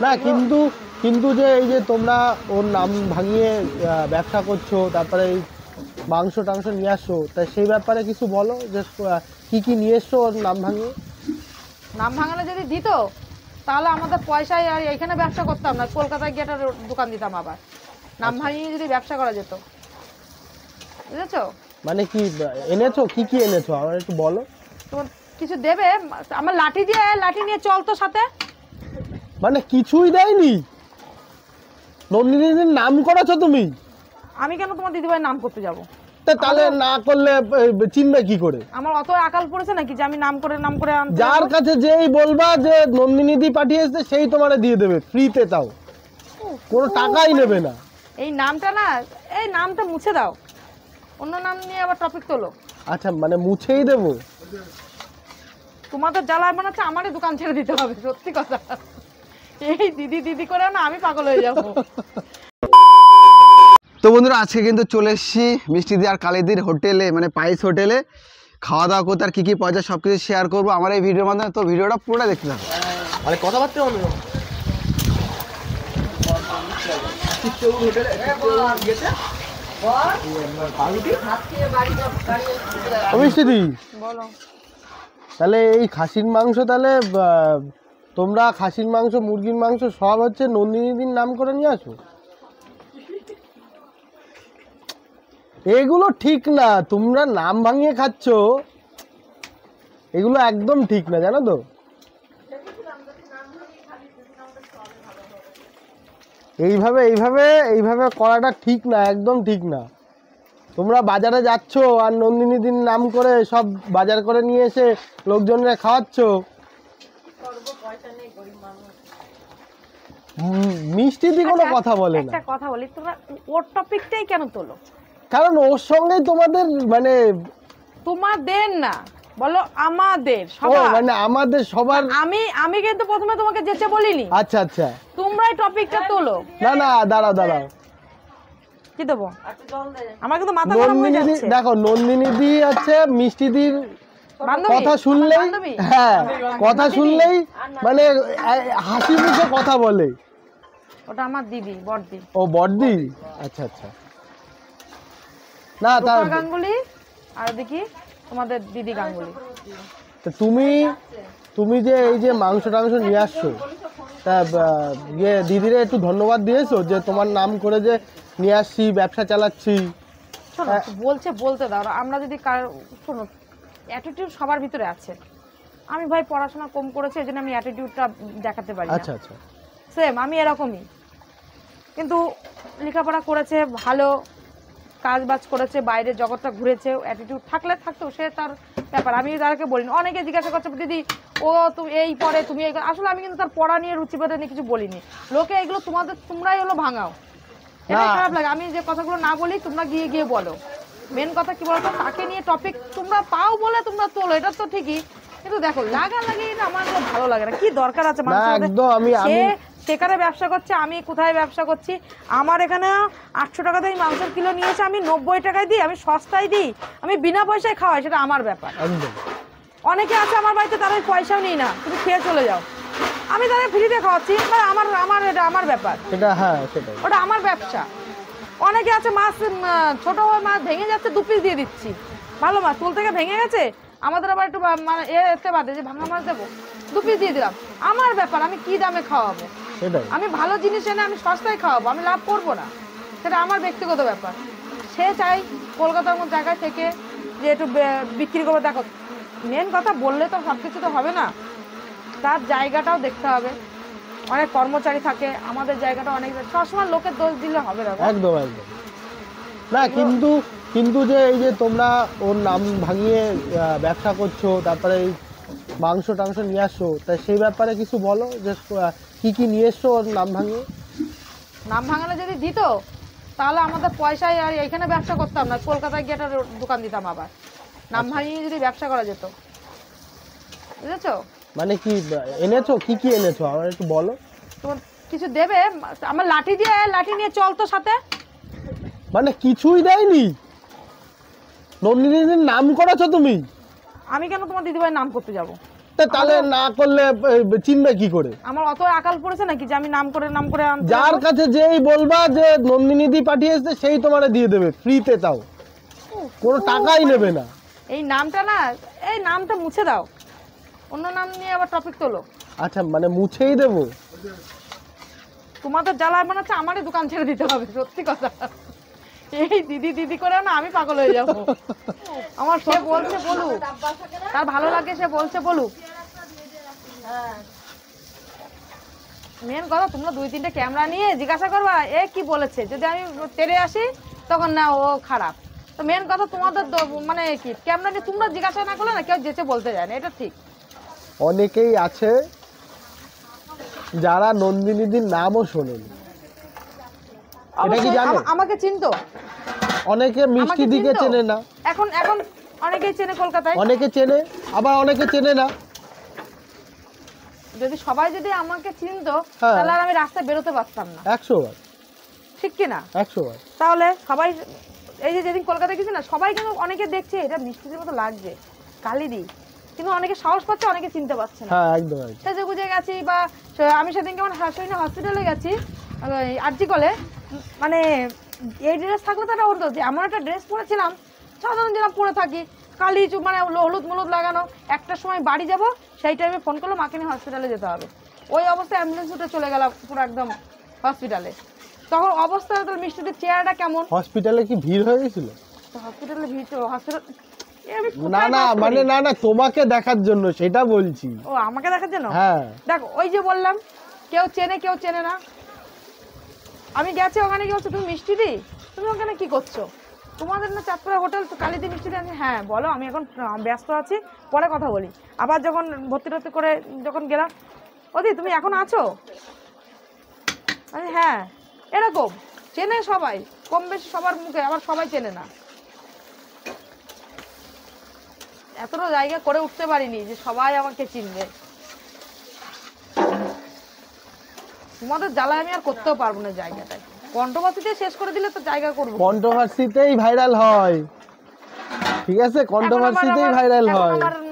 না কিন্তু কিন্তু যে এই যে তোমরা ওর নাম ভাঙিয়ে ব্যবসা করছো, তারপরে এই মাংস টাংস নিয়ে আসছো, তাই সেই ব্যাপারে কিছু বলো যে কি কি নিয়ে এসছো ওর নাম ভাঙিয়ে। নাম ভাঙালে যদি দিত তাহলে আমাদের পয়সায় আর এখানে ব্যবসা করতাম না, কলকাতায় গিয়ে একটা দোকান দিতাম আবার। নাম ভাঙিয়ে যদি ব্যবসা করা যেত, বুঝেছো? মানে কি এনেছো, কি কি এনেছো আমার একটু বলো। তোমার কিছু দেবে? আমার লাঠি নিয়ে চল তো সাথে। মানে কিছুই দেয়নি? নন্দিনীর নাম করেছো তুমি? আমি কেন তোমার দিদিভাইয়ের নাম করতে যাব? তাহলে না করলে চিনবে কি করে? আমার অত আকাল পড়েছে নাকি যে আমি নাম করে যার কাছে যেই বলবা যে নন্দিনী দি পাঠিয়েছে সেই তোমারে দিয়ে দেবে ফ্রিতে, তাও কোনো টাকাই নেবে না। এই নামটা না, এই নামটা মুছে দাও, অন্য নাম নিয়ে আবার টপিক তোলো। আচ্ছা মানে মুছেই দেবো? তোমাদের জ্বালায় মনে হচ্ছে আমারই দোকান ছেড়ে দিতে হবে, সত্যি কথা। এই দিদি দিদি করে না আমি পাগল হয়ে যাবো। তো বন্ধুরা আজকে কিন্তু চলে এসেছি মিষ্টিদি আর কালিদির হোটেলে, মানে পাইস হোটেলে খাওয়া দাওয়া করতে। আর কী কী পয়সা সব কিছু শেয়ার করবো আমার এই ভিডিওর মাধ্যমে, তো ভিডিওটা পুরোটা দেখতে থাকো। আরে কথাবার্তা মিষ্টিদি বলো। তাহলে এই খাসির মাংস, তাহলে তোমরা খাসির মাংস মুরগির মাংস সব হচ্ছে নন্দিনীদির নাম করে নিয়ে আসো? এগুলো ঠিক না, তোমরা নাম ভাঙিয়ে খাচ্ছ, এগুলো একদম ঠিক না, জানো তো? এইভাবে এইভাবে এইভাবে করাটা ঠিক না, একদম ঠিক না। তোমরা বাজারে যাচ্ছ আর নন্দিনীদির নাম করে সব বাজার করে নিয়ে এসে লোকজনরা খাওয়াচ্ছ। মিষ্টিদি কোনো কথা বলে না। একটা কথা বলি, তোমরা ওর টপিকটাই কেন তোলো? কারণ ওর সঙ্গেই তোমাদের মানে তোমাদের না, বলো আমাদের সবার, মানে আমাদের সবার। আমি কিন্তু প্রথমে তোমাকে যেতে বলিনি। আচ্ছা আচ্ছা, তোমরাই টপিকটা তোলো। না না দাঁড়াও দাঁড়াও, কি দেবো? আমার কিন্তু মাথা গরম হয়ে নন্দিনীদি যাচ্ছে। দেখো, নন্দিনীদি আছে মিষ্টিদির বান্ধবী, কথা শুনলেই, বান্ধবী। হ্যাঁ কথা শুনলেই মানে হাসি মুখে কথা বলে। ওটা আমার দিদি, বড়দি। ও বড়দি, আচ্ছা আচ্ছা। না তা রূপা গাঙ্গুলি আর দেখি তোমাদের দিদি গাঙ্গুলি। তুমি যে এই যে মাংস টাংস নিয়ে আসছো, তা দিদিরে একটু ধন্যবাদ দিয়েছো যে তোমার নাম করে যে নিয়ে আসছি, ব্যবসা চালাচ্ছি? শোনো, বলতে দাও। আমরা যদি শোনো, অ্যাটিটিউড সবার ভিতরে আছে। আমি ভাই পড়াশোনা কম করেছি, এই জন্য আমি অ্যাটিটিউডটা দেখাতে পারি না। আচ্ছা আচ্ছা, সেম আমি এরকমই, কিন্তু লেখাপড়া করেছে, ভালো কাজ বাজ করেছে, বাইরে জগৎটা ঘুরেছে, অ্যাটিটিউড থাকলে থাকতো, সে তার ব্যাপার। আমি তাদেরকে বলিনি। অনেকে জিজ্ঞাসা করছে দিদি ও তুমি এই পড়ে, তুমি এই, আসলে আমি কিন্তু তার পড়া নিয়ে রুচিবোধ নিয়ে কিছু বলিনি। লোকে এগুলো তোমরাই হলো ভাঙাও, এটা খারাপ লাগে। আমি যে কথাগুলো না বলি তোমরা গিয়ে গিয়ে বলো। মেন কথা কি বলতো, তাকে নিয়ে টপিক তোমরা পাও বলে তোমরা তোলো, এটা তো ঠিকই, কিন্তু দেখো লাগালাগি না, আমার ভালো লাগে না। কি দরকার আছে? সেখানে ব্যবসা করছে, আমি কোথায় ব্যবসা করছি? আমার এখানে 800 টাকা দিয়ে মাংসের কিলো নিয়েছে, আমি 90 টাকায় দিই, আমি সস্তায় দিই, আমি বিনা পয়সায় খাওয়াই, সেটা আমার ব্যাপার। অনেকে আছে আমার বাড়িতে, তারা পয়সাও নিই না, তুমি খেয়ে চলে যাও, আমি তাদের ফ্রিতে খাওয়াচ্ছি, এটা আমার ব্যাপার, ওটা আমার ব্যবসা। অনেকে আছে মাছ, ছোট মাছ ভেঙে যাচ্ছে, 2 পিস দিয়ে দিচ্ছি, ভালো মাছ তুল থেকে ভেঙে গেছে, আমাদের আবার একটু মানে এতে বাদে যে ভাঙা মাছ দেবো, 2 পিস দিয়ে দিলাম, আমার ব্যাপার, আমি কি দামে খাওয়াবো? আমি ভালো জিনিস এনে আমি সস্তায় খাওয়াবো, আমি লাভ করবো না, সেটা আমার ব্যক্তিগত ব্যাপার। সে চাই কলকাতার মতো জায়গায় থেকে যে একটু বিক্রি করবো। দেখো মেন কথা, বললে তো সব কিছু তো হবে না, তার জায়গাটাও দেখতে হবে। অনেক কর্মচারী থাকে, আমাদের জায়গাটা অনেক, সবসময় লোকের দোষ দিলে হবে না। একদম একদম না, কিন্তু যে এই যে তোমরা ওর নাম ভাঙিয়ে ব্যবসা করছো, তারপরে এই মাংস টাংস নিয়ে আসছো, তাই সেই ব্যাপারে কিছু বলো যে কি কি নিয়ে এসছো ওর নাম ভাঙিয়ে। নাম ভাঙালে যদি দিত তাহলে আমাদের পয়সায় আর এখানে ব্যবসা করতাম না, কলকাতায় গিয়ে একটা দোকান দিতাম আবার। নাম ভাঙিয়ে যদি ব্যবসা করা যেত, বুঝেছো? মানে কি এনেছো, কি কি এনেছো আমার একটু বলো। তোমার কিছু দেবে? আমার লাঠি নিয়ে চল তো সাথে। মানে কিছুই দেয়নি? নন্দিনীর নাম করেছো তুমি? আমি কেন তোমার দিদিভাইয়ের নাম করতে যাব? তা তাহলে না করলে চিনবে কি করে? আমার অত আকাল পড়েছে নাকি যে আমি নাম করে আনতে যার যাবো? কাছে যেই বলবা যে নন্দিনী দি পাঠিয়েছে সেই তোমারে দিয়ে দেবে ফ্রিতে, তাও কোনো টাকাই নেবে না। এই নামটা না, এই নামটা মুছে দাও, অন্য নাম নিয়ে আবার টপিক তোলো। আচ্ছা মানে মুছেই দেবো? তোমাদের জ্বালায় মনে হচ্ছে আমারই দোকান ছেড়ে দিতে হবে, সত্যি কথা। এই দিদি দিদি করে না আমি পাগল হয়ে যাবো। আমার সে বলছে বলুক, তার ভালো লাগে সে বলছে বলুক। মেন কথা তোমরা 2-3টে ক্যামেরা নিয়ে জিজ্ঞাসা করবা এ কি বলেছে, যদি আমি তেড়ে আসি তখন না ও খারাপ। তো মেন কথা তোমাদের মানে কি ক্যামেরা নিয়ে তোমরা জিজ্ঞাসা না করলে না কেউ যেচে বলতে যায় না, এটা ঠিক। অনেকেই আছে যারা নন্দিনীদির নামও শোনেনি, এটা কি জানো? আমাকে চিনতো, অনেকে মিষ্টি দিকে চেনে না, এখন অনেকেই চেনে কলকাতায়, অনেকে চেনে আবার অনেকে চেনে না। যদি সবাই যদি আমাকে চিনতো হ্যাঁ। তাহলে আর আমি রাস্তায় বেরোতে পারতাম না, 100 বার, ঠিক কি না? 100 বার। তাহলে সবাই এই যে যেদিন কলকাতায় গেছি না, সবাই কিন্তু অনেকে দেখছে এটা মিষ্টির মতো লাগছে কালিদি, কিন্তু অনেকে সাহস পাচ্ছে, অনেকে চিনতে পারছে না। হ্যাঁ একদম একদম। সেজে গুজে গেছি, বা আমি সেদিনকে আমার হাসপাতালে হসপিটালে গেছি আরজি কলে, মানে এই ড্রেস থাকলে তো একটা হতো যে এমন একটা ড্রেস পরেছিলাম সাধারণ যেরকম পরে থাকি, কালি মানে হলুদ মলুদ লাগানো। একটা সময় বাড়ি যাব, সেই টাইমে ফোন করলো মাকে নিয়ে হসপিটালে যেতে হবে, ওই অবস্থায় অ্যাম্বুলেন্স উঠে চলে গেলাম পুরো একদম হসপিটালে। তখন অবস্থা তো মিষ্টিদের চেহারাটা কেমন। হসপিটালে কি ভিড় হয়ে গেছিল? হসপিটালে ভিড়, হসপিটাল না না মানে না না তোমাকে দেখার জন্য সেটা বলছি। ও আমাকে দেখার জন্য? হ্যাঁ দেখো ওই যে বললাম কেউ চেনে কেউ চেনে না। আমি গেছি ওখানে, কি বলছো তুমি মিষ্টি দি, তুমি ওখানে কি করছো? তোমাদের না চাঁদপুরা হোটেল কালিদি মিষ্টি দি? হ্যাঁ বলো, আমি এখন ব্যস্ত আছি, পরে কথা বলি। আবার যখন ভর্তি টর্তি করে যখন গেলাম, ওদি তুমি এখন আছো? আমি হ্যাঁ। এরকম চেনে সবাই, কম বেশি সবার মুখে, আবার সবাই চেনে না। এতটা জায়গা করে উঠতে পারিনি যে সবাই আমাকে চিনবে। তোমাদের জ্বালায় আমি আর করতেও পারবো না জায়গাটায়, কন্ট্রোভার্সিতে শেষ করে দিলে তো জায়গা করবো। কন্ট্রোভার্সিতেই ভাইরাল হয়, ঠিক আছে, কন্ট্রোভার্সিতেই ভাইরাল হয়।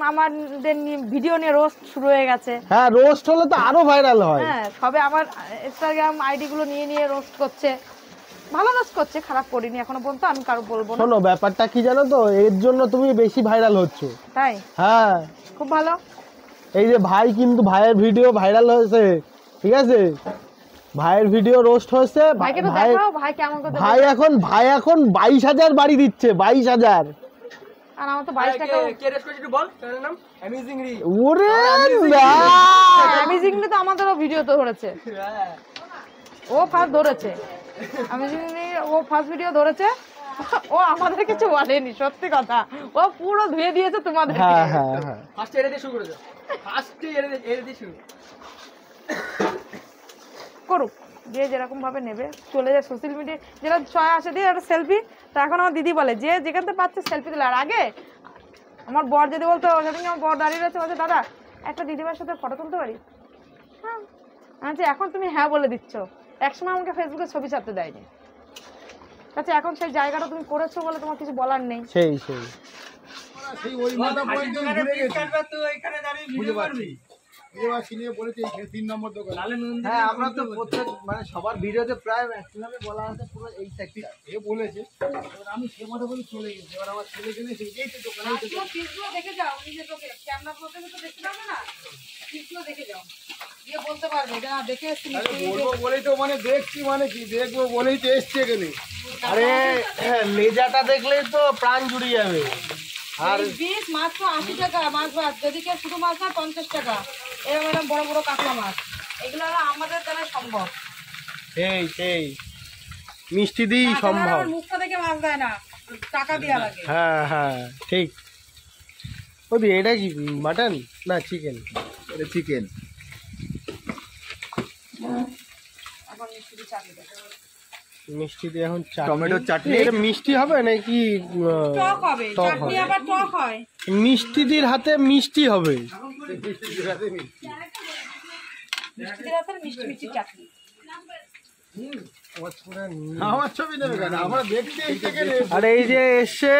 আমাদের ভিডিও নিয়ে রোস্ট শুরু হয়ে গেছে। হ্যাঁ রোস্ট হলে তো আরো ভাইরাল হয়। হ্যাঁ সবে আমার ইনস্টাগ্রাম আইডি গুলো নিয়ে রোস্ট করছে, ভালো রোস্ট করছে, খারাপ করিনি এখনো পর্যন্ত, আমি কারো বলবো না। শোনো ব্যাপারটা কি জানো তো, এর জন্য তুমি বেশি ভাইরাল হচ্ছ। তাই? হ্যাঁ খুব ভালো। এই যে ভাই, কিন্তু ভাইয়ের ভিডিও ভাইরাল হয়েছে, ঠিক আছে, ভাইয়ের ভিডিও রোস্ট হয়েছে, ভাইকে তো দেখাও, ভাই কেমন করে। ভাই এখন 22,000 বাড়ি দিচ্ছে, 22,000। আর আমার তো 22 টাকা। ওরে না, অ্যামেজিংলি তো আমাদেরও ভিডিও তো ধরেছে, ও ফার্স্ট ধরেছে, অ্যামেজিংলি ও ফার্স্ট ভিডিও ধরেছে, ও আমাদের কিছু বলেনি, সত্যি কথা, ও পুরো ধুয়ে দিয়েছে তোমাদের। হ্যাঁ হ্যাঁ হ্যাঁ ফার্স্টে এর দিয়ে শুরু করেছো, ফার্স্টে এর দিয়ে শুরু করুক, যে যেরকম ভাবে নেবে চলে যায়। সোশ্যাল মিডিয়া যেটা ছয় আসে দিয়ে একটা সেলফি, তা এখন আমার দিদি বলে যে যেখান থেকে পাচ্ছে সেলফি দিলে। আর আগে আমার বর যদি বলতো, সেদিন আমার বর দাঁড়িয়ে রয়েছে, বলছে দাদা একটা দিদিমার সাথে ফটো তুলতে পারি? হ্যাঁ আচ্ছা, এখন তুমি হ্যাঁ বলে দিচ্ছ। একসময় আমাকে ফেসবুকে ছবি ছাড়তে দেয়নি, আচ্ছা এখন সেই জায়গাটা তুমি করেছো বলে তোমার কিছু বলার নেই। সেই সেই ওই মাথা পর্যন্ত ঘুরে গেছে, তো এখানে দাঁড়িয়ে ভিডিও করবি। হ্যাঁ আমরা তো প্রত্যেক মানে সবার ভিডিওতে প্রায় ম্যাক্সিমামে বলা আছে পুরো এই সেক্টর এ বলেছে, আমি সে মাথা বলে চলে গেছি। এবার আমার ছেলে গেলে এই তো দোকানে পিসগুলো দেখে যাও, নিজে চোখে ক্যামেরা প্রথমে তো দেখতে পাবে না, পিসগুলো দেখে যাও, গিয়ে বলতে পারবে যে না দেখে এসেছি। বলবো বলেই তো মানে দেখছি, মানে কি দেখবো বলেই তো এসছে এখানে। আরে লেজাটা দেখলেই তো প্রাণ জুড়িয়ে যাবে। আর পিস মাত্র 80 টাকা, মাছ ভাত, যদি কেউ শুধু মাছ না 50 টাকা, এরকম এরকম বড় বড় কাতলা মাছ, এগুলো আমাদের দ্বারা সম্ভব। সেই সেই মিষ্টি দিয়েই সম্ভব। মুখটা দেখে মাছ দেয় না, টাকা দেওয়া লাগে। হ্যাঁ হ্যাঁ ঠিক। ওদি এটা কি মাটন না চিকেন? এটা চিকেন। এখন মিষ্টি চাটনি দেয়। মিষ্টি দিয়ে এখন টমেটোর চাটনি। এটা মিষ্টি হবে নাকি টক হবে? টক চাটনি হবে? আবার টক হয়। মিষ্টি দির হাতে মিষ্টি হবে। মিষ্টি দিয়ে মিষ্টি মিষ্টি চাটনি। আমার ছবি নেবে কেন? আমরা দেখতে এসে কেন? আর এই যে এসছে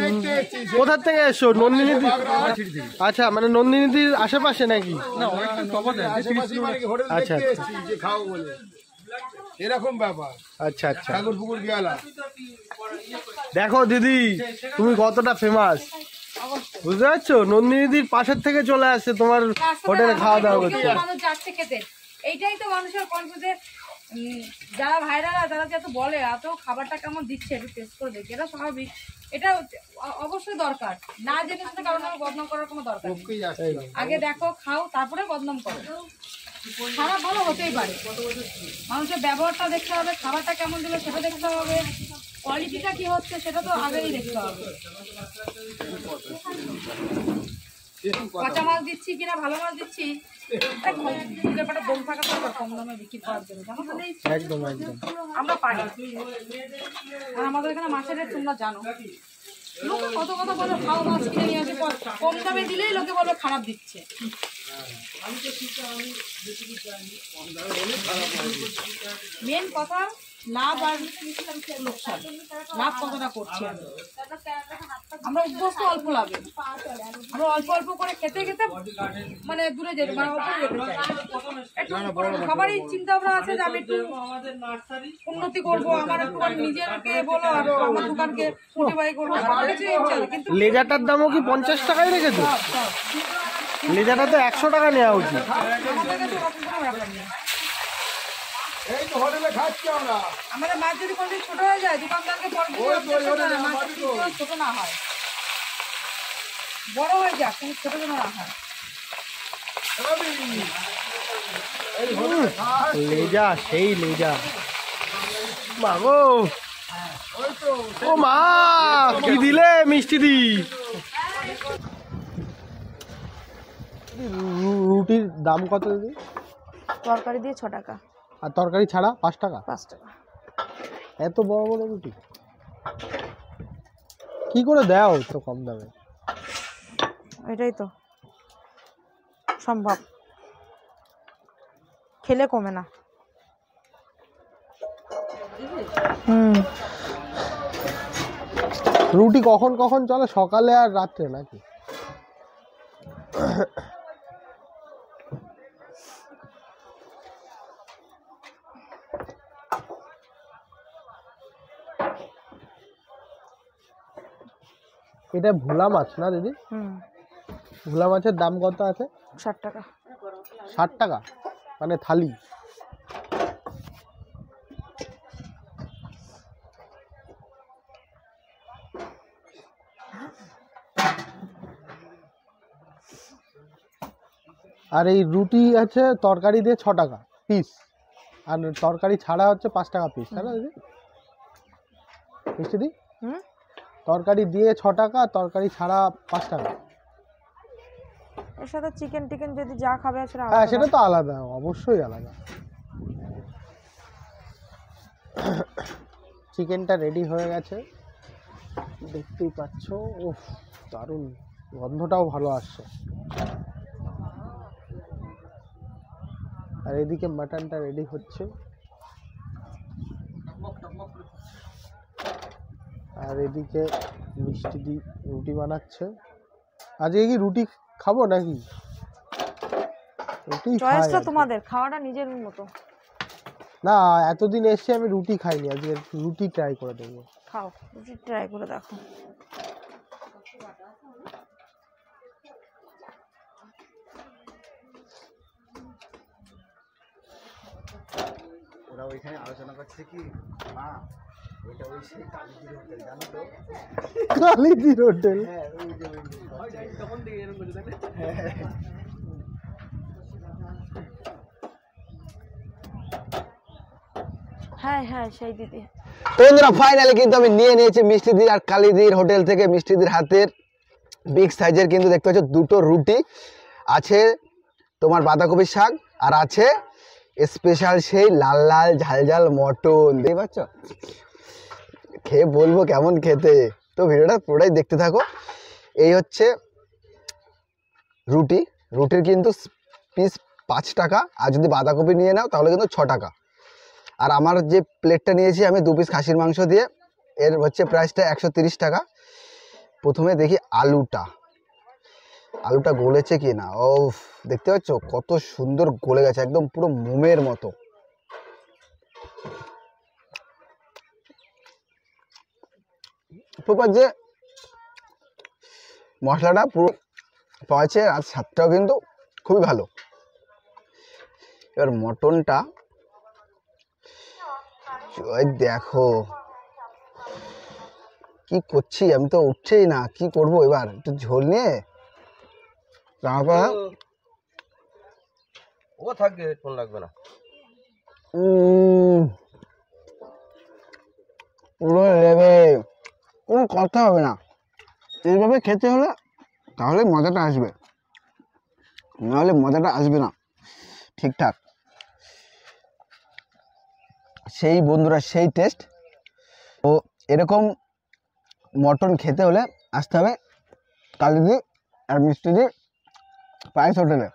দেখতে এসেছি। কোথা থেকে এসছো? নন্দিনী আচ্ছা, মানে নন্দিনীদির আশেপাশে নাকি? আশেপাশে মানে কি হোটেল আচ্ছা, দেখতে এসেছি যে খাও বলে। এরকম ব্যাপার। আচ্ছা আচ্ছা। ঠাকুর পুকুর গেলা। দেখো দিদি, তুমি কতটা ফেমাস, বুঝতে পারছো? নন্দিনীদির পাশের থেকে চলে আসছে তোমার হোটেলে খাওয়া দাওয়া করতে। মানুষ যাচ্ছে খেতে, এইটাই তো মানুষের কনফিউজে। যারা ভাইরালা তারা যে এত বলে এত খাবারটা কেমন দিচ্ছে একটু টেস্ট করে দেখি, এটা স্বাভাবিক, এটা অবশ্যই দরকার। না জেনে শুনে কারণ আমি বদনাম করার কোনো দরকার নেই। আগে দেখো, খাও, তারপরে বদনাম করো। খারাপ ভালো হতেই পারে, মানুষের ব্যবহারটা দেখতে হবে, খাবারটা কেমন দিল সেটা দেখতে হবে, কোয়ালিটিটা কি হচ্ছে সেটা তো আগেই দেখতে হবে। কাঁচা মাছ দিচ্ছি কিনা ভালো মাছ দিচ্ছি ব্যাপারটা দম থাকা দরকার কম দামে বিক্রি করার জন্য, জানো তো? একদম একদম। আমরা পারি, আর আমাদের এখানে মাছের রেট তোমরা জানো। লোকে কত কথা বলে, খাও মাছ কিনে নিয়ে আসে, কম দামে দিলেই লোকে বলবে খারাপ দিচ্ছে। মেন কথা লাভ আর লোকসান, লাভ কতটা করছি আমরা অভ্যস্ত অল্প লাভে, আমরা অল্প অল্প করে খেতে খেতে মানে দূরে যেতে, মানে ওপরে যেতে চাই। একটু সবারই চিন্তা ভাবনা আছে যে আমি একটু উন্নতি করবো, আমার একটু নিজেরকে বলো আর আমার দোকানকে মোটিভাই করবো, সবার কিছু ইচ্ছা আছে, কিন্তু লেজাটার দামও কি 50 টাকায় রেখেছো? লেজাটা তো 100 টাকা নেওয়া উচিত। আমাদের কাছে ওরকম কোনো ব্যাপার নেই। এই তো হোটেলে খাচ্ছি আমরা। আমাদের মাছ যদি কোনদিন ছোট হয়ে যায়, দোকানদারকে পরে মাছ ছোট না হয়, বড় হয়ে যাক, কিন্তু ছোট যেন না হয়। লেজা, সেই লেজা মাগো। ও মা, কি দিলে মিষ্টি দি। রুটির দাম কত দিদি? তরকারি দিয়ে 6 টাকা, আর তরকারি ছাড়া 5 টাকা? 5 টাকা। এত বড় বড় রুটি কি করে দাও তো কম দামে? এটাই তো সম্ভব, খেলে কমে না। রুটি কখন কখন চলে, সকালে আর রাত্রে নাকি? এটা ভোলা মাছ না দিদি? ভোলা মাছের দাম কত আছে? 60 টাকা। 60 টাকা মানে থালি? আর এই রুটি আছে তরকারি দিয়ে 6 টাকা পিস, আর তরকারি ছাড়া হচ্ছে 5 টাকা পিস, তাই না দিদি? মিষ্টি দি, তরকারি দিয়ে 6 টাকা, তরকারি ছাড়া 5 টাকা। এর সাথে চিকেন টিকেন যদি যা খাবে সেটা হ্যাঁ, সেটা তো আলাদা, অবশ্যই আলাদা। চিকেনটা রেডি হয়ে গেছে, দেখতেই পাচ্ছ। উফ, দারুণ গন্ধটাও ভালো আসছে। আর এদিকে মাটনটা রেডি হচ্ছে, আর এদিকে মিষ্টি দি রুটি বানাচ্ছে। আজকে কি রুটি খাবো নাকি? রুটি চয়েসটা তোমাদের, খাওয়াটা নিজের মতো। না, এতদিন এসে আমি রুটি খাইনি, আজকে রুটি ট্রাই করে দেখবো। খাও, রুটি ট্রাই করে দেখো। ওরা ওইখানে আলোচনা করছে কি, মা ওইটা ওই সেই কালিজির হোটেল, জানো তো? কালিজির হোটেল? হ্যাঁ, ওই যে তখন থেকে এরকম করে জানে। হ্যাঁ হ্যাঁ, সেই দিদি। তো বন্ধুরা, ফাইনালি কিন্তু আমি নিয়ে নিয়েছি মিষ্টিদির আর কালিদির হোটেল থেকে মিষ্টিদির হাতের বিগ সাইজের কিন্তু দেখতে পাচ্ছ দুটো রুটি আছে, তোমার বাঁধাকপির শাক, আর আছে স্পেশাল সেই লাল লাল ঝাল ঝাল মটন। দেখতে পাচ্ছ, খেয়ে বলবো কেমন খেতে। তো ভিডিওটা পুরোটাই দেখতে থাকো। এই হচ্ছে রুটি, রুটির কিন্তু পিস 5 টাকা, আর যদি বাঁধাকপি নিয়ে নাও তাহলে কিন্তু 6 টাকা। আর আমার যে প্লেটটা নিয়েছি আমি 2 পিস খাসির মাংস দিয়ে, এর হচ্ছে প্রাইসটা 130 টাকা। প্রথমে দেখি আলুটা গলেছে কি না। ও দেখতে পাচ্ছ কত সুন্দর গলে গেছে, একদম পুরো মোমের মতো। প্রপার যে মশলাটা পুরো পাওয়াছে, আর স্বাদটাও কিন্তু খুবই ভালো। এবার মটনটা দেখো কি করছি, আমি তো উঠছেই না, কি করব এবার, একটু ঝোল নিয়ে তারপর ও থাকবে, হেডফোন লাগবে না। পুরো লেবে, কোনো কথা হবে না। এইভাবে খেতে হলে তাহলে মজাটা আসবে, নাহলে মজাটা আসবে না ঠিকঠাক। সেই বন্ধুরা সেই টেস্ট। তো এরকম মটন খেতে হলে আসতে হবে কালিদি আর মিষ্টিদি প্রাইস হোটেলে।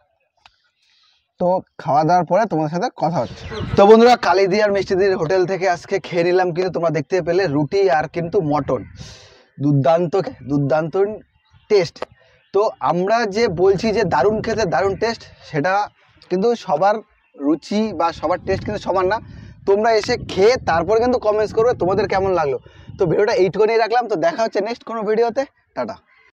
তো খাওয়া দাওয়ার পরে তোমাদের সাথে কথা হচ্ছে। তো বন্ধুরা, কালিদি আর মিষ্টিদির হোটেল থেকে আজকে খেয়ে নিলাম, কিন্তু তোমরা দেখতে পেলে রুটি আর কিন্তু মটন, দুর্দান্ত টেস্ট। তো আমরা যে বলছি যে দারুণ খেতে, দারুণ টেস্ট, সেটা কিন্তু সবার রুচি বা সবার টেস্ট কিন্তু সমান না। তোমরা এসে খেয়ে তারপরে কিন্তু কমেন্টস করবে তোমাদের কেমন লাগলো। তো ভিডিওটা এইটুকুনি রাখলাম, তো দেখা হচ্ছে নেক্সট কোনো ভিডিওতে। টাটা।